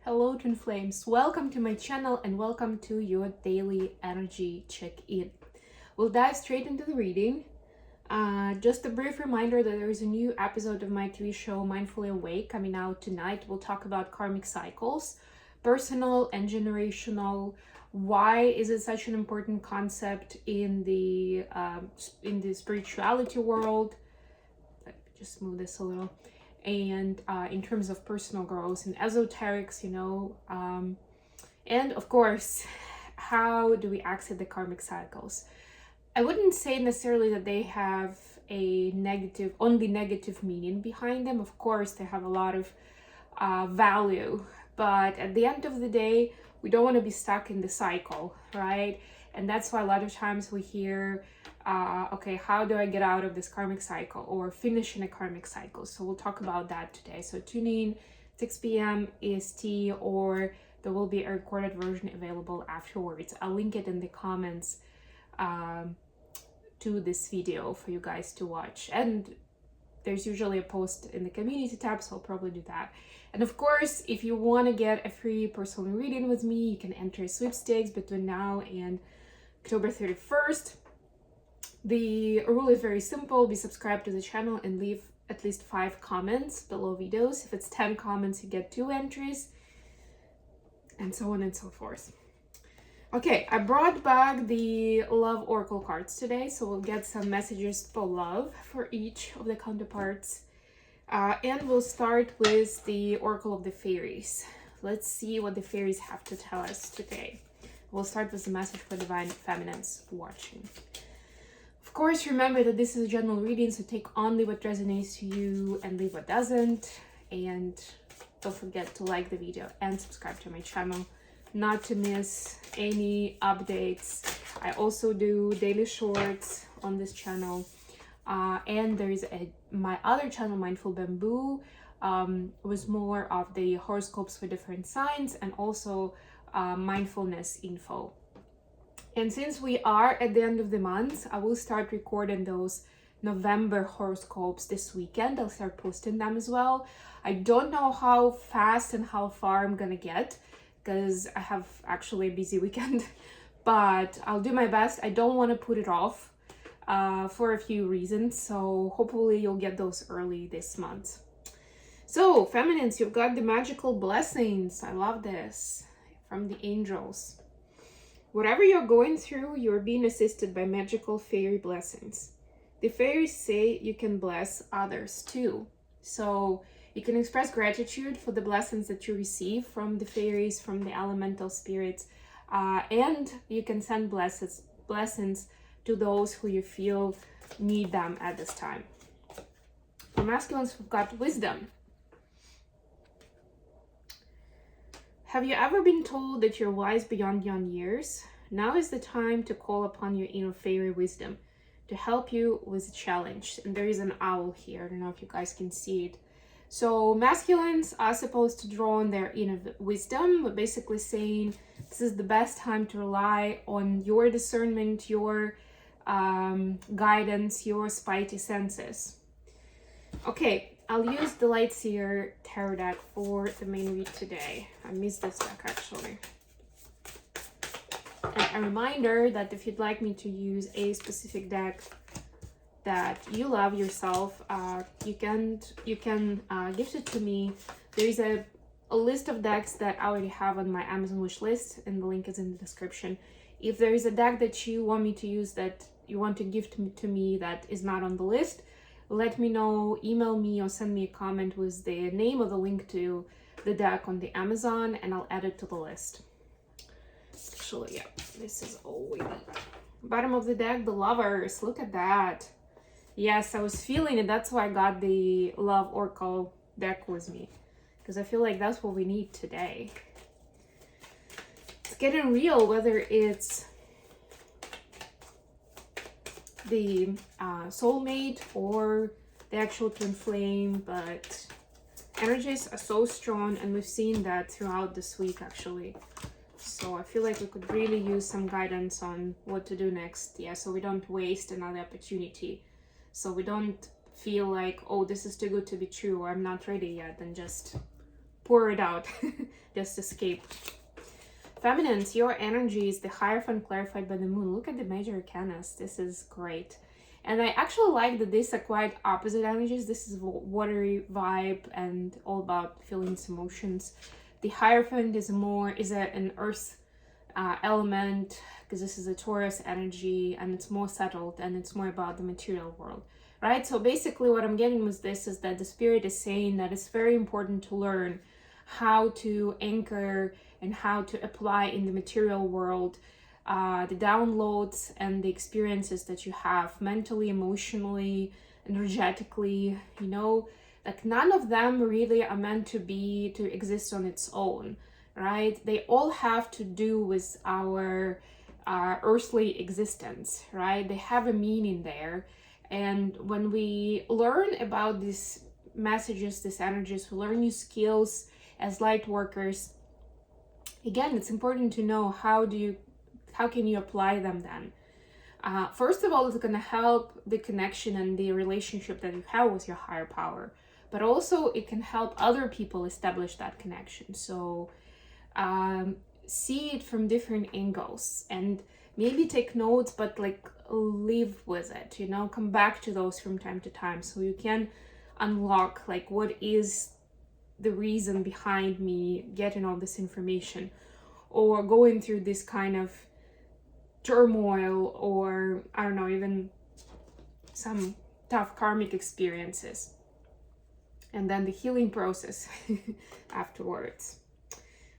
Hello Twin Flames, welcome to my channel and welcome to your daily energy check-in. We'll dive straight into the reading. Just a brief reminder that there is a new episode of my TV show Mindfully Awake coming out tonight. We'll talk about karmic cycles, personal and generational. Why is it such an important concept in the spirituality world? Let me just move this a little. And in terms of personal growth and esoterics, and of course, how do we exit the karmic cycles? I wouldn't say necessarily that they have only negative meaning behind them. Of course, they have a lot of value, but at the end of the day, we don't want to be stuck in the cycle, right? And that's why a lot of times we hear, okay, how do I get out of this karmic cycle or finish in a karmic cycle? So we'll talk about that today. So tune in 6 p.m. EST, or there will be a recorded version available afterwards. I'll link it in the comments to this video for you guys to watch. And there's usually a post in the community tab, so I'll probably do that. And of course, if you want to get a free personal reading with me, you can enter sweepstakes between now and October 31st. The rule is very simple. Be subscribed to the channel and leave at least 5 comments below videos. If it's 10 comments, you get 2 entries, and so on and so forth. Okay, I brought back the love oracle cards today, so we'll get some messages for love for each of the counterparts. And we'll start with the oracle of the fairies. Let's see what the fairies have to tell us today. We'll start with the message for divine feminines watching. Of course, remember that this is a general reading, so take only what resonates to you and leave what doesn't. And don't forget to like the video and subscribe to my channel, not to miss any updates. I also do daily shorts on this channel. And there is my other channel, Mindful Bamboo, was more of the horoscopes for different signs and also mindfulness info. And since we are at the end of the month, I will start recording those November horoscopes this weekend. I'll start posting them as well. I don't know how fast and how far I'm gonna get because I have actually a busy weekend, but I'll do my best. I don't want to put it off for a few reasons, so hopefully you'll get those early this month. So feminines, you've got the magical blessings. I love this from the angels. Whatever you're going through, you're being assisted by magical fairy blessings. The fairies say you can bless others too. So you can express gratitude for the blessings that you receive from the fairies, from the elemental spirits, and you can send blessings to those who you feel need them at this time. For masculines, we've got wisdom. Have you ever been told that you're wise beyond your years? Now is the time to call upon your inner fairy wisdom to help you with the challenge. And there is an owl here. I don't know if you guys can see it. So masculines are supposed to draw on their inner wisdom, but basically saying this is the best time to rely on your discernment, your guidance, your spidey senses. Okay. I'll use the Lightseer Tarot deck for the main read today. I missed this deck actually. And a reminder that if you'd like me to use a specific deck that you love yourself, you can gift it to me. There is a list of decks that I already have on my Amazon wish list, and the link is in the description. If there is a deck that you want me to use, that you want to gift to me that is not on the list, let me know, email me or send me a comment with the name or the link to the deck on the Amazon, and I'll add it to the list. Actually, yeah, this is all we need. Bottom of the deck, the lovers. Look at that. Yes, I was feeling it. That's why I got the love oracle deck with me, because I feel like that's what we need today. It's getting real, whether it's the soulmate or the actual twin flame, but energies are so strong, and we've seen that throughout this week actually. So I feel like we could really use some guidance on what to do next, so we don't waste another opportunity, so we don't feel like, oh, this is too good to be true, or I'm not ready yet, and just pour it out. just escape. Feminines, your energy is the Hierophant clarified by the moon. Look at the major arcanas. This is great. And I actually like that these are quite opposite energies. This is watery vibe and all about feelings, emotions. The Hierophant is an earth element, because this is a Taurus energy and it's more settled and it's more about the material world, right? So basically what I'm getting with this is that the spirit is saying that it's very important to learn how to anchor and how to apply in the material world the downloads and the experiences that you have mentally, emotionally, energetically, you know, like none of them really are meant to exist on its own, right? They all have to do with our earthly existence, right? They have a meaning there. And when we learn about these messages, these energies, we learn new skills as light workers. Again, it's important to know how can you apply them then. First of all, it's going to help the connection and the relationship that you have with your higher power, but also it can help other people establish that connection. So see it from different angles and maybe take notes, but like live with it, you know, come back to those from time to time so you can unlock like what is the reason behind me getting all this information or going through this kind of turmoil, or I don't know, even some tough karmic experiences, and then the healing process afterwards.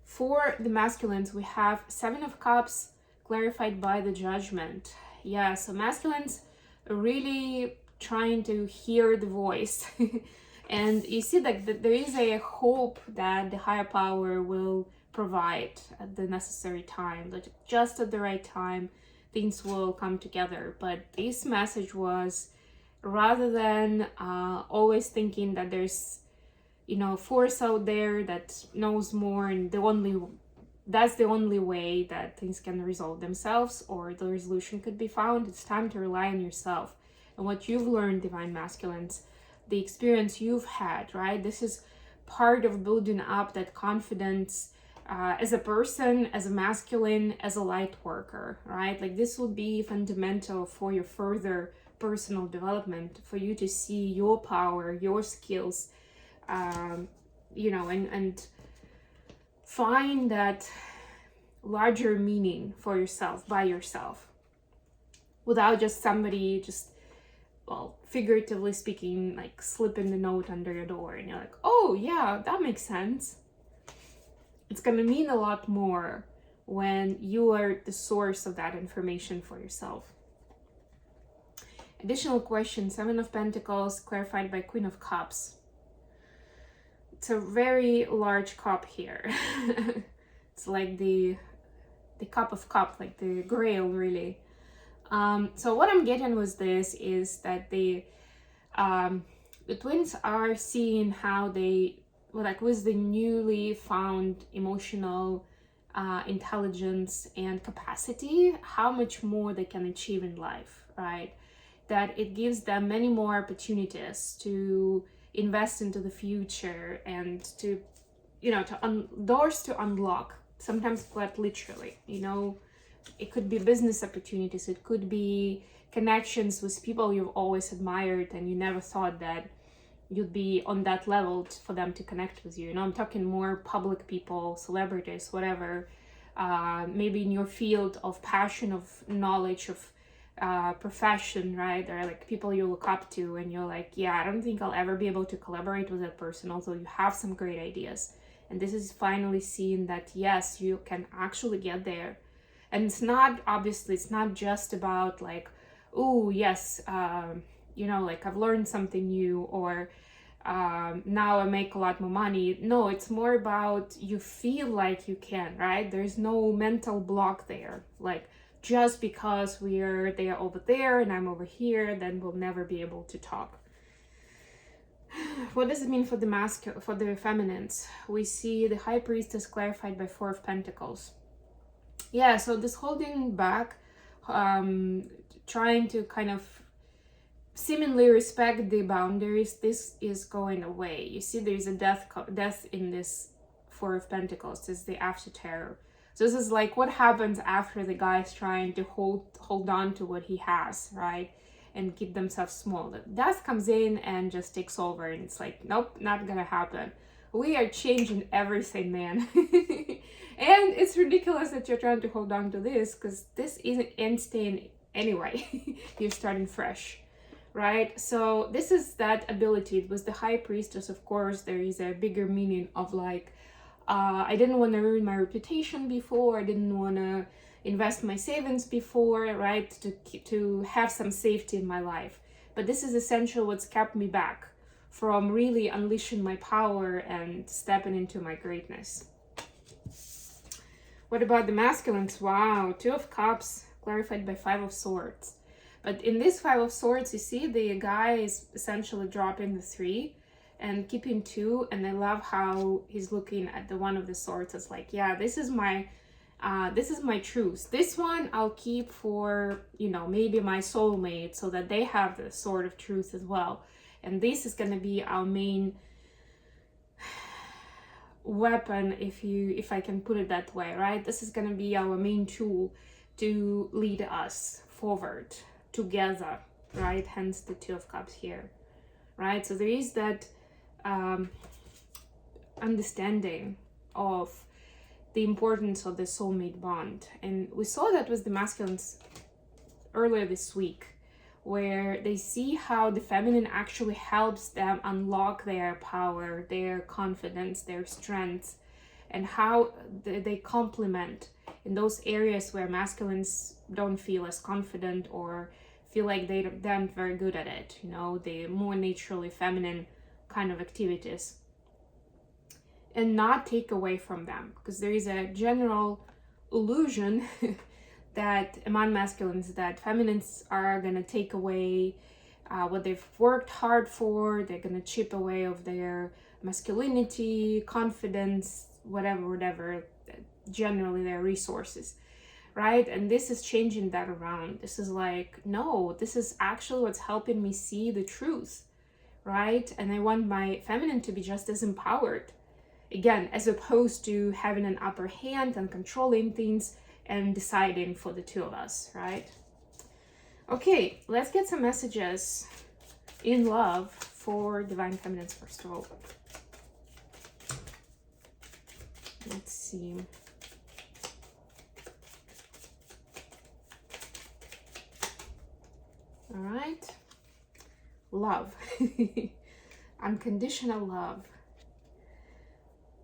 For the masculines, we have Seven of Cups clarified by the Judgment. Yeah, so masculines are really trying to hear the voice and you see that there is a hope that the higher power will provide at the necessary time, that just at the right time things will come together. But this message was, rather than always thinking that there's, you know, force out there that knows more and that's the only way that things can resolve themselves or the resolution could be found, it's time to rely on yourself and what you've learned, divine masculines, the experience you've had, right? This is part of building up that confidence as a person, as a masculine, as a light worker, right? Like this will be fundamental for your further personal development, for you to see your power, your skills, you know, and find that larger meaning for yourself, by yourself, without just somebody just, well, figuratively speaking, like slipping the note under your door and you're like, oh yeah, that makes sense. It's going to mean a lot more when you are the source of that information for yourself. Additional question, Seven of Pentacles clarified by Queen of Cups. It's a very large cup here. It's like the cup of cup, like the grail, really. So what I'm getting with this is that the twins are seeing how they, like with the newly found emotional intelligence and capacity, how much more they can achieve in life, right? That it gives them many more opportunities to invest into the future and to, you know, doors to unlock, sometimes quite literally, you know. It could be business opportunities, it could be connections with people you've always admired and you never thought that you'd be on that level for them to connect with you. You know, I'm talking more public people, celebrities, whatever, maybe in your field of passion, of knowledge, of profession, right? Or like people you look up to and you're like, yeah, I don't think I'll ever be able to collaborate with that person, although you have some great ideas. And this is finally seeing that, yes, you can actually get there. And it's not, obviously, it's not just about like, oh, yes, you know, like I've learned something new, or now I make a lot more money. No, it's more about you feel like you can, right? There's no mental block there. Like, just because they are over there and I'm over here, then we'll never be able to talk. What does it mean for the feminines? We see the High Priestess clarified by Four of Pentacles. Yeah, so this holding back, trying to kind of seemingly respect the boundaries, this is going away. You see, there's a death in this Four of Pentacles. This is the after terror. So this is like what happens after the guy is trying to hold on to what he has, right? And keep themselves small. The death comes in and just takes over, and it's like, nope, not gonna happen. We are changing everything, man. And it's ridiculous that you're trying to hold on to this, because this isn't end state anyway. You're starting fresh, right? So this is that ability. It was the High Priestess, of course. There is a bigger meaning of like, I didn't want to ruin my reputation before. I didn't want to invest my savings before, right? To have some safety in my life. But this is essentially what's kept me back from really unleashing my power and stepping into my greatness. What about the masculines? Wow, Two of Cups clarified by Five of Swords. But in this Five of Swords, you see the guy is essentially dropping the 3 and keeping 2, and I love how he's looking at the One of the Swords. It's like, yeah, this is my truth. This one I'll keep for, you know, maybe my soulmate, so that they have the sword of truth as well. And this is gonna be our main weapon, if I can put it that way, right? This is gonna be our main tool to lead us forward together, right? Hence the Two of Cups here, right? So there is that understanding of the importance of the soulmate bond. And we saw that with the masculines earlier this week, where they see how the feminine actually helps them unlock their power, their confidence, their strengths, and how they complement in those areas where masculines don't feel as confident or feel like they aren't very good at it, you know, the more naturally feminine kind of activities, and not take away from them, because there is a general illusion that among masculines that feminines are gonna take away what they've worked hard for. They're gonna chip away of their masculinity, confidence, whatever, generally their resources, right? And this is changing that around. This is like, no, this is actually what's helping me see the truth, right? And I want my feminine to be just as empowered, again, as opposed to having an upper hand and controlling things and deciding for the two of us, right? Okay, let's get some messages in love for Divine Feminines first of all. Let's see. All right. Love. Unconditional love.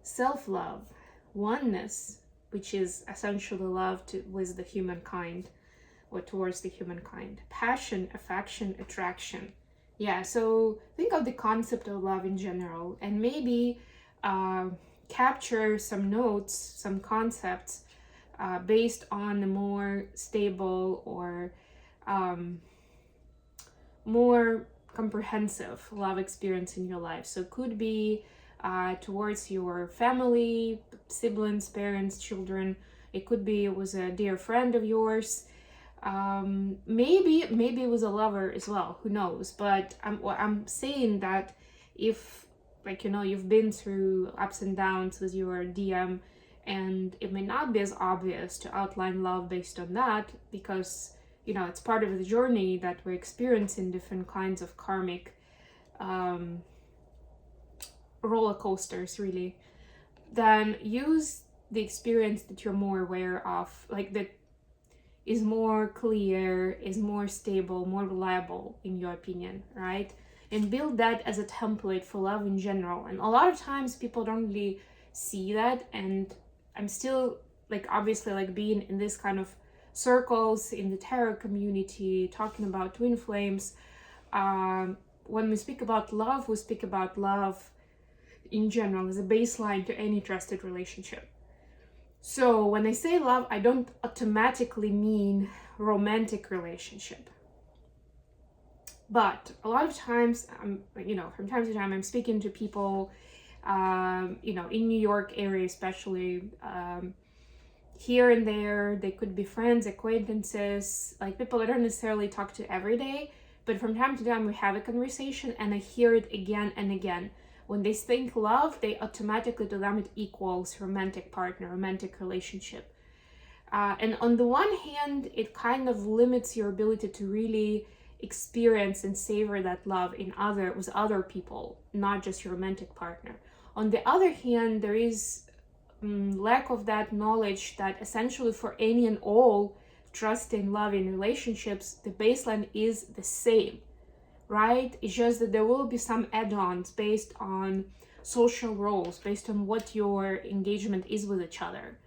Self-love. Oneness, which is essentially love with the humankind, or towards the humankind. Passion, affection, attraction. Yeah, so think of the concept of love in general, and maybe capture some notes, some concepts based on a more stable or more comprehensive love experience in your life. So it could be towards your family, siblings, parents, children. It could be with a dear friend of yours. Maybe it was a lover as well, who knows? But I'm saying that if, like, you know, you've been through ups and downs with your DM, and it may not be as obvious to outline love based on that, because, you know, it's part of the journey that we're experiencing different kinds of karmic roller coasters, really. Then use the experience that you're more aware of, like that is more clear, is more stable, more reliable in your opinion, right? And build that as a template for love in general. And a lot of times people don't really see that, and I'm still, like, obviously, like, being in this kind of circles in the tarot community, talking about twin flames. When we speak about love, we speak about love in general as a baseline to any trusted relationship. So when I say love, I don't automatically mean romantic relationship. But a lot of times, you know, from time to time, I'm speaking to people, you know, in New York area, especially, here and there. They could be friends, acquaintances, like people I don't necessarily talk to every day, but from time to time we have a conversation, and I hear it again and again. When they think love, they automatically, to them, it equals romantic partner, romantic relationship. And on the one hand, it kind of limits your ability to really experience and savor that love with other people, not just your romantic partner. On the other hand, there is lack of that knowledge that essentially for any and all trusting, loving relationships, the baseline is the same, right? It's just that there will be some add-ons based on social roles, based on what your engagement is with each other,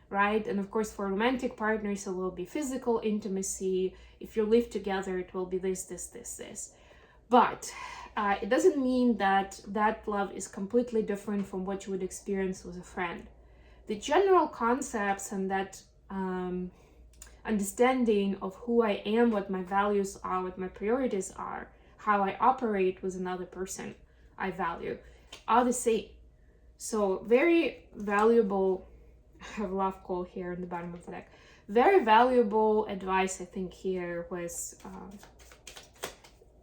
right? And of course, for romantic partners, it will be physical intimacy. If you live together, it will be this. But it doesn't mean that that love is completely different from what you would experience with a friend. The general concepts and that understanding of who I am, what my values are, what my priorities are, how I operate with another person I value, are the same. So very valuable, I have love call here in the bottom of the deck. Very valuable advice, I think, here was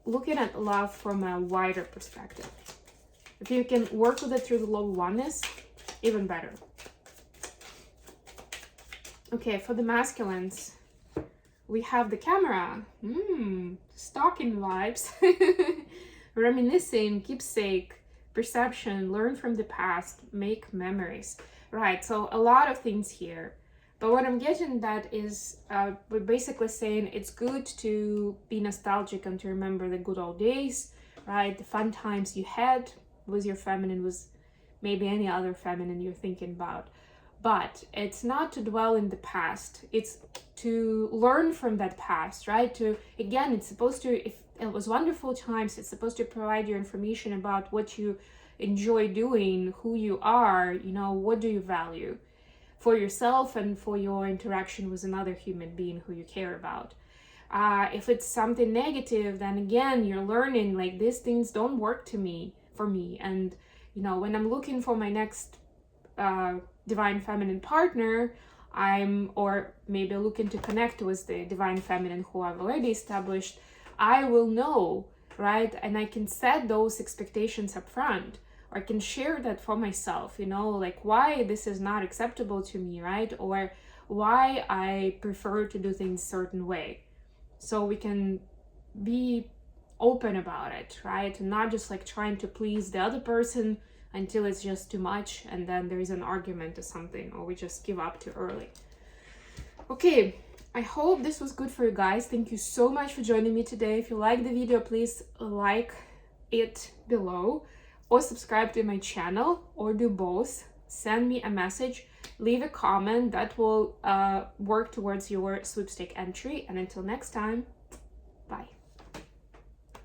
looking at love from a wider perspective. If you can work with it through the law of oneness, even better. Okay, for the masculines, we have the camera. Stalking vibes. Reminiscing, keepsake, perception, learn from the past, make memories. Right, so a lot of things here. But what I'm getting at is we're basically saying it's good to be nostalgic and to remember the good old days, right? The fun times you had with your feminine, with maybe any other feminine you're thinking about. But it's not to dwell in the past. It's to learn from that past, right? Again, it's supposed to, if it was wonderful times, it's supposed to provide you information about what you enjoy doing, who you are, what do you value for yourself and for your interaction with another human being who you care about. If it's something negative, then again, you're learning like these things don't work for me. And, when I'm looking for my next divine feminine partner, or maybe looking to connect with the divine feminine who I've already established, I will know, right? And I can set those expectations up front, or I can share that for myself, like why this is not acceptable to me, right? Or why I prefer to do things a certain way. So we can be open about it, right? And not just like trying to please the other person until it's just too much and then there's an argument or something, or we just give up too early. Okay, I hope this was good for you guys. Thank you so much for joining me today. If you like the video, please like it below, or subscribe to my channel, or do both. Send me a message, leave a comment. That will work towards your sweepstake entry. And until next time, bye.